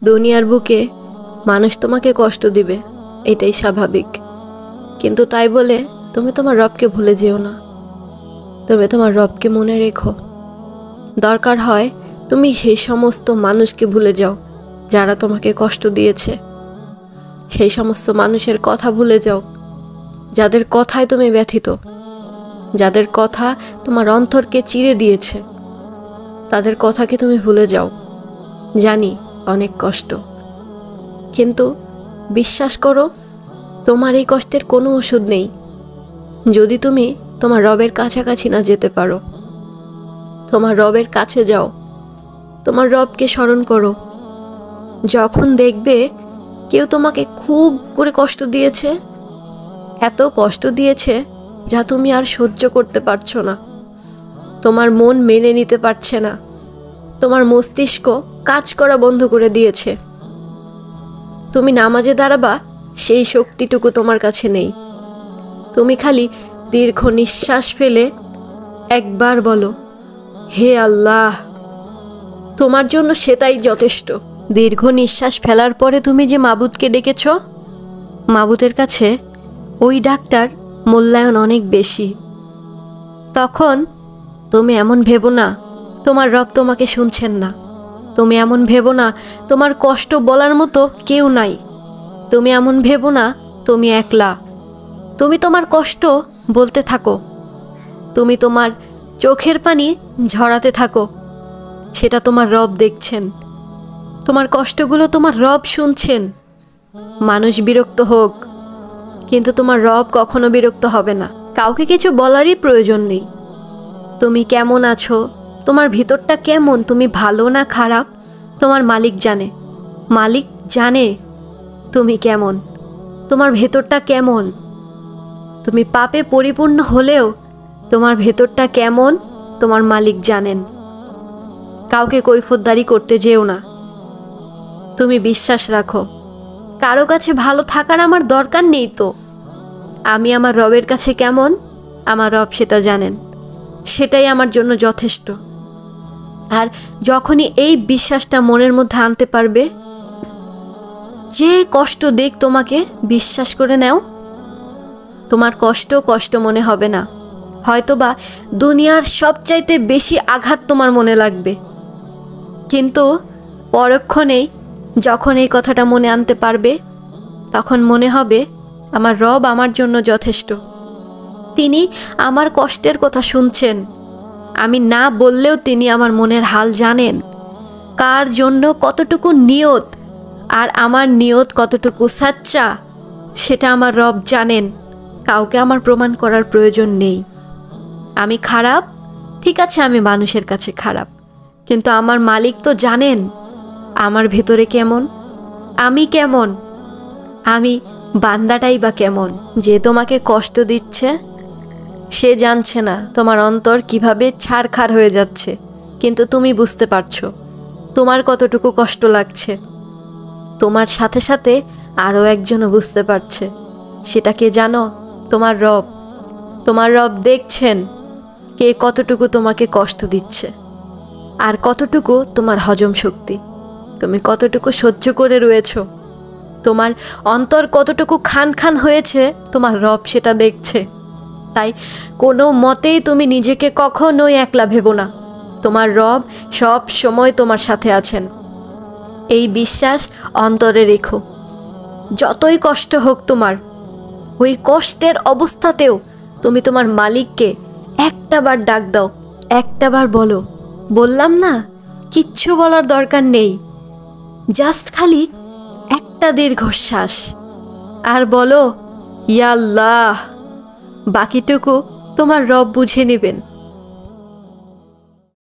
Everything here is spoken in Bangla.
দুনিয়ার বুকে মানুষ তোমাকে কষ্ট দিবে, এটাই স্বাভাবিক। কিন্তু তাই বলে তুমি তোমার রবকে ভুলে যেও না। তুমি তোমার রবকে মনে রেখো। দরকার হয় তুমি সেই সমস্ত মানুষকে ভুলে যাও যারা তোমাকে কষ্ট দিয়েছে। সেই সমস্ত মানুষের কথা ভুলে যাও যাদের কথায় তুমি ব্যথিত, যাদের কথা তোমার অন্তরকে চিরে দিয়েছে। তাদের কথাকে তুমি ভুলে যাও। জানি অনেক কষ্ট, কিন্তু বিশ্বাস করো, তোমার এই কষ্টের কোনো ওষুধ নেই যদি তুমি তোমার রবের কাছাকাছি না যেতে পারো। তোমার রবের কাছে যাও, তোমার রবকে স্মরণ করো। যখন দেখবে কেউ তোমাকে খুব করে কষ্ট দিয়েছে, এত কষ্ট দিয়েছে যা তুমি আর সহ্য করতে পারছো না, তোমার মন মেনে নিতে পারছে না, তোমার মস্তিষ্ক কাজ করা বন্ধ করে দিয়েছে, তুমি নামাজে দাঁড়াবা সেই শক্তিটুকু তোমার কাছে নেই। তুমি খালি দীর্ঘ নিঃশ্বাস ফেলে একবার বলো, হে আল্লাহ। তোমার জন্য সেটাই যথেষ্ট। দীর্ঘ নিঃশ্বাস ফেলার পরে তুমি যে মাবুদকে ডেকেছ, মাবুদের কাছে ওই ডাকটার মূল্যায়ন অনেক বেশি। তখন তুমি এমন ভেবো না তোমার রব তোমাকে শুনছেন না। তুমি এমন ভেবো না তোমার কষ্ট বলার মতো কেউ নাই। তুমি এমন ভেবো না তুমি একলা। তুমি তোমার কষ্ট বলতে থাকো, তুমি তোমার চোখের পানি ঝরাতে থাকো। সেটা তোমার রব দেখছেন। তোমার কষ্টগুলো তোমার রব শুনছেন। মানুষ বিরক্ত হোক, কিন্তু তোমার রব কখনো বিরক্ত হবে না। কাউকে কিছু বলারই প্রয়োজন নেই। তুমি কেমন আছো, তোমার ভিতরটা কেমন, তুমি ভালো না খারাপ, তোমার মালিক জানে। মালিক জানে তুমি কেমন, তোমার ভেতরটা কেমন। তুমি পাপে পরিপূর্ণ হলেও তোমার ভেতরটা কেমন তোমার মালিক জানেন। কাউকে কৈফিয়তদারি করতে যেও না। তুমি বিশ্বাস রাখো, কারো কাছে ভালো থাকার আমার দরকার নেই তো। আমি আমার রবের কাছে কেমন, আমার রব সেটা জানেন। সেটাই আমার জন্য যথেষ্ট। আর যখনই এই বিশ্বাসটা মনের মধ্যে আনতে পারবে, যে কষ্ট দিক তোমাকে বিশ্বাস করে নাও, তোমার কষ্ট কষ্ট মনে হবে না। হয়তোবা দুনিয়ার সবচাইতে বেশি আঘাত তোমার মনে লাগবে, কিন্তু পরক্ষণেই যখন এই কথাটা মনে আনতে পারবে, তখন মনে হবে আমার রব আমার জন্য যথেষ্ট। তিনি আমার কষ্টের কথা শুনছেন। আমি না বললেও তিনি আমার মনের হাল জানেন। কার জন্য কতটুকু নিয়ত আর আমার নিয়ত কতটুকু সাচ্চা, সেটা আমার রব জানেন। কাউকে আমার প্রমাণ করার প্রয়োজন নেই। আমি খারাপ, ঠিক আছে, আমি মানুষের কাছে খারাপ, কিন্তু আমার মালিক তো জানেন আমার ভেতরে কেমন, আমি কেমন, আমি বান্দাটাই বা কেমন। যে তোমাকে কষ্ট দিচ্ছে সে জানছে না তোমার অন্তর কিভাবে ছারখার হয়ে যাচ্ছে, কিন্তু তুমি বুঝতে পারছো তোমার কতটুকু কষ্ট লাগছে। তোমার সাথে সাথে আরও একজনও বুঝতে পারছে। সেটা কে জানো? তোমার রব। তোমার রব দেখছেন কে কতটুকু তোমাকে কষ্ট দিচ্ছে আর কতটুকু তোমার হজম শক্তি, তুমি কতটুকু সহ্য করে রয়েছো, তোমার অন্তর কতটুকু খান খান হয়েছে, তোমার রব সেটা দেখছে। তাই কোনো মতেই তুমি নিজেকে কখনোই একলা ভেবো না। তোমার রব সব সময় তোমার সাথে আছেন, এই বিশ্বাস অন্তরে রেখো। যতই কষ্ট হোক তোমার, ওই কষ্টের অবস্থাতেও তুমি তোমার মালিককে একটাবার ডাক দাও, একটাবার বলো, বললাম না, কিচ্ছু বলার দরকার নেই, জাস্ট খালি একটা দীর্ঘশ্বাস আর বলো, ইয়া আল্লাহ। বাকিটুকু তোমার রব বুঝে নেবেন।